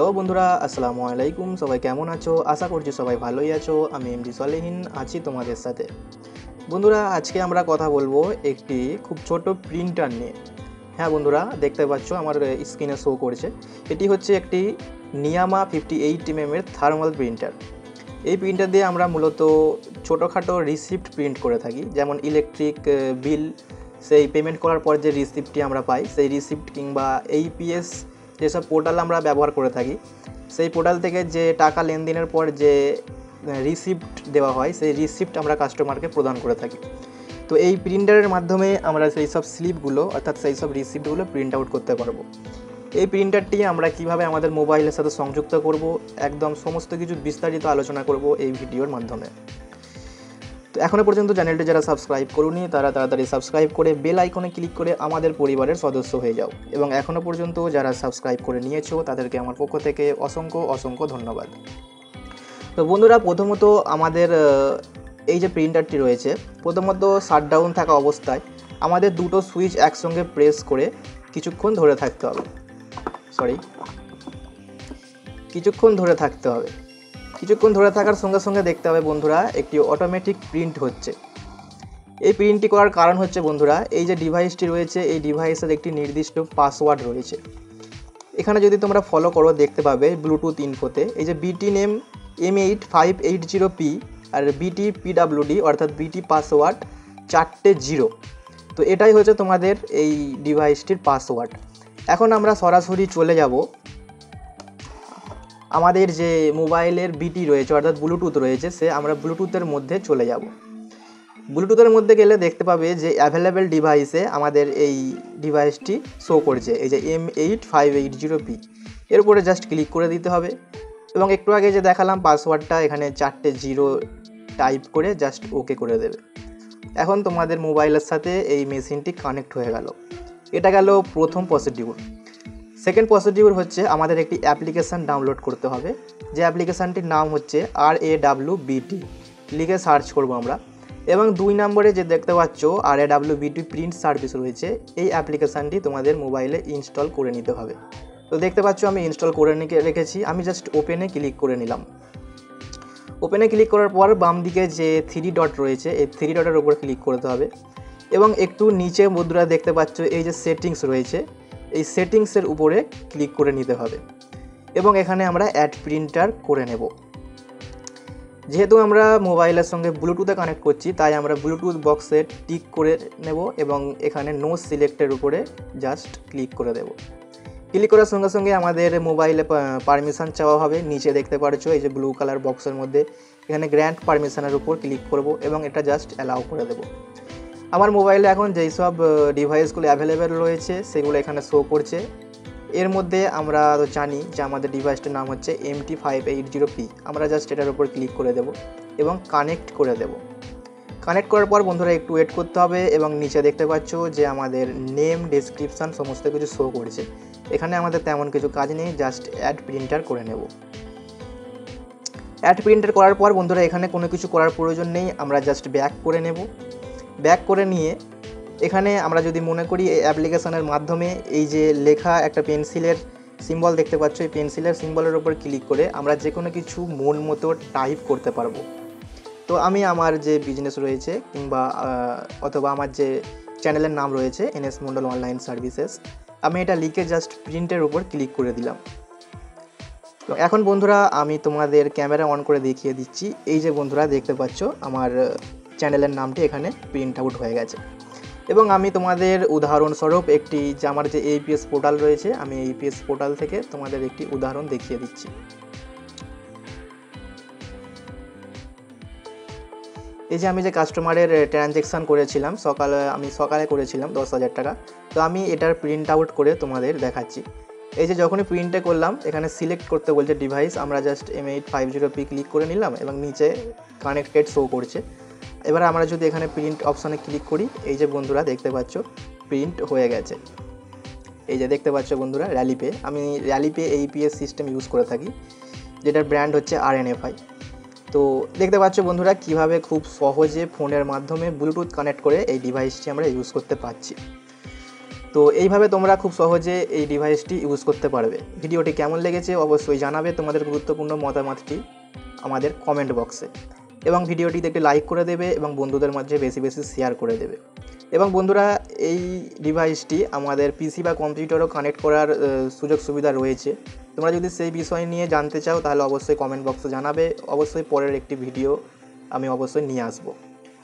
Hello বন্ধুরা, আসসালামু আলাইকুম। সবাই কেমন আছো? আশা করছি সবাই ভালোই আছো। আমি এমডি সলেহীন আছি তোমাদের সাথে। বন্ধুরা, আজকে আমরা কথা বলবো একটি খুব ছোট প্রিন্টার নিয়ে। হ্যাঁ বন্ধুরা, দেখতে পাচ্ছ আমার স্ক্রিনে শো করছে। এটি হচ্ছে একটি নিয়ামা 58mm এর থার্মাল প্রিন্টার। এই প্রিন্টার দিয়ে আমরা মূলত ছোটোখাটো রিসিপ্ট প্রিন্ট করে থাকি, যেমন ইলেকট্রিক বিল, সেই পেমেন্ট করার পর যে রিসিপ্টটি আমরা পাই, সেই রিসিপ্ট কিংবা এইপিএস যেসব পোর্টাল আমরা ব্যবহার করে থাকি, সেই পোর্টাল থেকে যে টাকা লেনদেনের পর যে রিসিপ্ট দেওয়া হয়, সেই রিসিপ্ট আমরা কাস্টমারকে প্রদান করে থাকি। তো এই প্রিন্টারের মাধ্যমে আমরা সেই সব স্লিপগুলো অর্থাৎ সেই সব রিসিপ্টগুলো প্রিন্ট আউট করতে পারবো। এই প্রিন্টারটি আমরা কিভাবে আমাদের মোবাইলের সাথে সংযুক্ত করব, একদম সমস্ত কিছু বিস্তারিত আলোচনা করব এই ভিডিওর মাধ্যমে। তো এখনও পর্যন্ত চ্যানেলটি যারা সাবস্ক্রাইব করুনি তারা তাড়াতাড়ি সাবস্ক্রাইব করে বেল আইকনে ক্লিক করে আমাদের পরিবারের সদস্য হয়ে যাও, এবং এখনও পর্যন্ত যারা সাবস্ক্রাইব করে নিয়েছো তাদেরকে আমার পক্ষ থেকে অসংখ্য ধন্যবাদ। তো বন্ধুরা, প্রথমত আমাদের এই যে প্রিন্টারটি রয়েছে, প্রথমত শাটডাউন থাকা অবস্থায় আমাদের দুটো সুইচ একসঙ্গে প্রেস করে কিছুক্ষণ ধরে থাকতে হবে। কিছুক্ষণ ধরে থাকার সঙ্গে সঙ্গে দেখতে হবে বন্ধুরা, একটি অটোমেটিক প্রিন্ট হচ্ছে। এই প্রিন্টটি করার কারণ হচ্ছে বন্ধুরা, এই যে ডিভাইসটি রয়েছে, এই ডিভাইসের একটি নির্দিষ্ট পাসওয়ার্ড রয়েছে। এখানে যদি তোমরা ফলো করো দেখতে পাবে ব্লুটুথ ইনফোতে এই যে বিটি নেম M8580P আর বিটি PWD অর্থাৎ বিটি পাসওয়ার্ড 4টে 0। তো এটাই হচ্ছে তোমাদের এই ডিভাইসটির পাসওয়ার্ড। এখন আমরা সরাসরি চলে যাব আমাদের যে মোবাইলের বিটি রয়েছে অর্থাৎ ব্লুটুথ রয়েছে, সে আমরা ব্লুটুথের মধ্যে চলে যাব। ব্লুটুথের মধ্যে গেলে দেখতে পাবে যে অ্যাভেলেবেল ডিভাইসে আমাদের এই ডিভাইসটি শো করছে, এই যে M8580P। এর উপরে জাস্ট ক্লিক করে দিতে হবে, এবং একটু আগে যে দেখালাম পাসওয়ার্ডটা, এখানে 4টে 0 টাইপ করে জাস্ট ওকে করে দেবে। এখন তোমাদের মোবাইলের সাথে এই মেশিনটি কানেক্ট হয়ে গেল। এটা গেল প্রথম প্রসিডিউর। সেকেন্ড প্রসিডিউর হচ্ছে আমাদের একটি অ্যাপ্লিকেশান ডাউনলোড করতে হবে, যে অ্যাপ্লিকেশানটির নাম হচ্ছে RAWBT। লিখে সার্চ করব আমরা, এবং 2 নম্বরে যে দেখতে পাচ্ছ RAWBT প্রিন্ট সার্ভিস রয়েছে, এই অ্যাপ্লিকেশানটি তোমাদের মোবাইলে ইনস্টল করে নিতে হবে। তো দেখতে পাচ্ছ আমি ইনস্টল করে রেখেছি। আমি জাস্ট ওপেনে ক্লিক করে নিলাম। ওপেনে ক্লিক করার পর বাম দিকে যে 3 ডট রয়েছে, এই 3 ডটের উপর ক্লিক করতে হবে, এবং একটু নিচে বন্ধুরা দেখতে পাচ্ছ এই যে সেটিংস রয়েছে, এই সেটিংসের উপরে ক্লিক করে নিতে হবে, এবং এখানে আমরা অ্যাড প্রিন্টার করে নেব। যেহেতু আমরা মোবাইলের সঙ্গে ব্লুটুথে কানেক্ট করছি, তাই আমরা ব্লুটুথ বক্সে টিক করে নেব, এবং এখানে নো সিলেক্টের উপরে জাস্ট ক্লিক করে দেব। ক্লিক করার সঙ্গে সঙ্গে আমাদের মোবাইলে পারমিশন চাওয়া হবে। নিচে দেখতে পাচ্ছ এই যে ব্লু কালার বক্সের মধ্যে, এখানে গ্র্যান্ট পারমিশনের উপর ক্লিক করব, এবং এটা জাস্ট অ্যালাউ করে দেব। আমার মোবাইলে এখন যেই সব ডিভাইসগুলো অ্যাভেলেবেল রয়েছে সেগুলো এখানে শো করছে। এর মধ্যে আমরা তো জানি যে আমাদের ডিভাইসটির নাম হচ্ছে MT580P। আমরা জাস্ট এটার উপর ক্লিক করে দেব এবং কানেক্ট করে দেব। কানেক্ট করার পর বন্ধুরা একটু ওয়েট করতে হবে, এবং নিচে দেখতে পাচ্ছ যে আমাদের নেম, ডেসক্রিপশান সমস্ত কিছু শো করছে। এখানে আমাদের তেমন কিছু কাজ নেই, জাস্ট অ্যাড প্রিন্টার করে নেব। অ্যাড প্রিন্টার করার পর বন্ধুরা এখানে কোনো কিছু করার প্রয়োজন নেই, আমরা জাস্ট ব্যাক করে নেব। ব্যাক করে নিয়ে এখানে আমরা যদি মনে করি এই অ্যাপ্লিকেশনের মাধ্যমে এই যে লেখা একটা পেন্সিলের সিম্বল দেখতে পাচ্ছ, এই পেন্সিলের সিম্বলের উপর ক্লিক করে আমরা যে কোনো কিছু মন মতো টাইপ করতে পারবো। তো আমি আমার যে বিজনেস রয়েছে কিংবা অথবা আমার যে চ্যানেলের নাম রয়েছে NS মন্ডল অনলাইন সার্ভিসেস, আমি এটা লিখে জাস্ট প্রিন্টের উপর ক্লিক করে দিলাম। তো এখন বন্ধুরা আমি তোমাদের ক্যামেরা অন করে দেখিয়ে দিচ্ছি। এই যে বন্ধুরা দেখতে পাচ্ছ আমার চ্যানেলের নামটি এখানে প্রিন্ট আউট হয়ে গেছে, এবং আমি তোমাদের উদাহরণস্বরূপ একটি যে আমার যে APS পোর্টাল রয়েছে, আমি APS পোর্টাল থেকে তোমাদের একটি উদাহরণ দেখিয়ে দিচ্ছি। এই যে আমি যে কাস্টমারের ট্রানজ্যাকশান করেছিলাম আমি সকালে করেছিলাম 10,000 টাকা। তো আমি এটার প্রিন্ট আউট করে তোমাদের দেখাচ্ছি। এই যে যখনই প্রিন্টে করলাম, এখানে সিলেক্ট করতে বলছে ডিভাইস, আমরা জাস্ট M8580P ক্লিক করে নিলাম, এবং নিচে কানেক্টেড শো করছে। এবার আমরা যদি এখানে প্রিন্ট অপশানে ক্লিক করি, এই যে বন্ধুরা দেখতে পাচ্ছ প্রিন্ট হয়ে গেছে। এই যে দেখতে পাচ্ছ বন্ধুরা র্যালিপে, আমি র্যালিপে APS সিস্টেম ইউজ করে থাকি, যেটার ব্র্যান্ড হচ্ছে RNFI। তো দেখতে পাচ্ছ বন্ধুরা কিভাবে খুব সহজে ফোনের মাধ্যমে ব্লুটুথ কানেক্ট করে এই ডিভাইসটি আমরা ইউজ করতে পারছি। তো এইভাবে তোমরা খুব সহজে এই ডিভাইসটি ইউজ করতে পারবে। ভিডিওটি কেমন লেগেছে অবশ্যই জানাবে তোমাদের গুরুত্বপূর্ণ মতামতটি আমাদের কমেন্ট বক্সে, এবং ভিডিওটিতে একটি লাইক করে দেবে এবং বন্ধুদের মাঝে বেশি বেশি শেয়ার করে দেবে। এবং বন্ধুরা, এই ডিভাইসটি আমাদের পিসি বা কম্পিউটারও কানেক্ট করার সুযোগ সুবিধা রয়েছে। তোমরা যদি সেই বিষয় নিয়ে জানতে চাও তাহলে অবশ্যই কমেন্ট বক্সে জানাবে। অবশ্যই পরের একটি ভিডিও আমি অবশ্যই নিয়ে আসবো।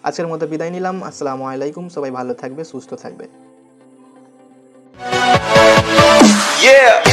আজকের মতো বিদায় নিলাম। আসসালামু আলাইকুম। সবাই ভালো থাকবে, সুস্থ থাকবে। Yeah.